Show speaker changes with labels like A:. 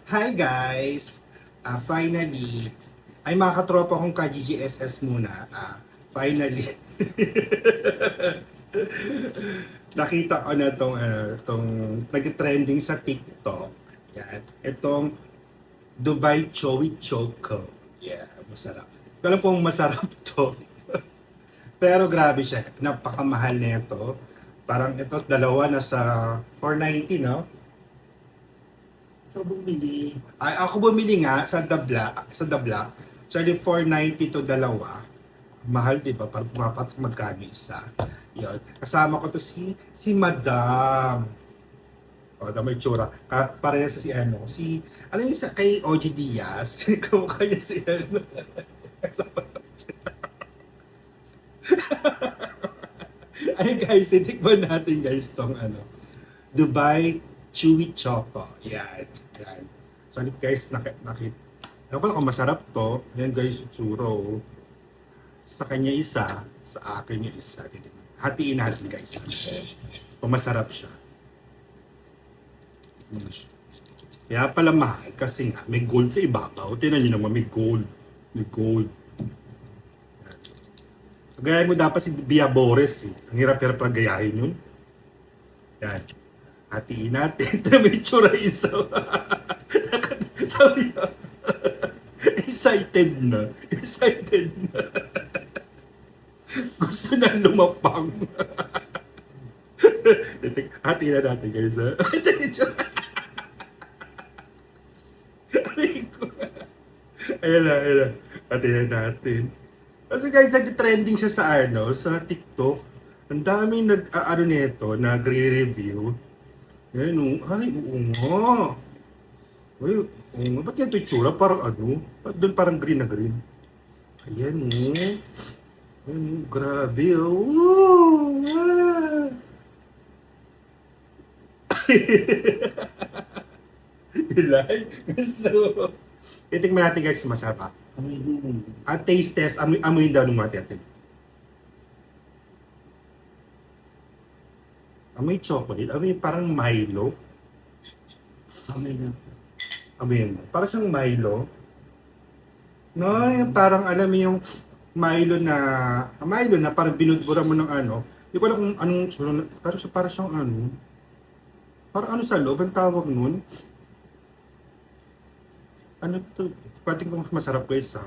A: Hi guys! Finally, ay mga katropa kong ka-GGSS muna. Finally, nakita ko na tong nag-trending sa TikTok. Yan. Itong Dubai Chowi Choco. Yeah, masarap. Hindi ko alam kung masarap to. Pero grabe siya. Napakamahal na ito. Parang ito, dalawa na sa 490, no? Ikaw bumili. Ay, ako bumili nga sa The Block. Actually, 490 to dalawa. Mahal, di ba? Parang pumapatak magkano isa. Yun. Kasama ko to si Madam. O, may tsura. Parehas sa ano yung sa kay OG Diaz? Kamukha niya si ano. Ay guys, titikman natin guys tong Dubai Chewy Choco. Yan. Yan. So, guys, Ewan ko lang kung masarap to. Yan guys, tsuro. Sa kanya isa, sa akin yung isa. Hatiin natin guys. Kung masarap siya. Kaya pala mahal kasi nga may gold sa ibabaw. Tingnan nyo naman, may gold. May gold. Yan. So, gayahin mo dapat si Bia Bores eh. Ang hirap-hirap pag gayahin yun. Yan. Hatiin natin. Ito may tsura isa. Sabi niya. Excited na. Excited na. Gusto na lumapang. Hatiin na natin guys ha. Ayan na, ayan na. Hatiin na natin. Kasi guys, nag-trending siya sa TikTok. Ang daming nito, nagre-review. Ayan o. Ay, oo nga. Ay, oo nga. Ba't yan ito itsura? Parang Ba't doon parang green na green? Ayan o. Ayan o. Grabe o. Woo! Ah! Ilay? Gusto. Itikman natin guys, masarap. At taste test, amoy daw ng mga natin. Amoy chocolate, amoy parang Milo. Amoy mo. Parang siyang Milo. No, yung parang alam mo yung Milo na parang binudbura mo ng Hindi ko alam kung anong, parang siyang parang sa loob, ang tawag nun. Ano to? Pating kung masarap guys ha.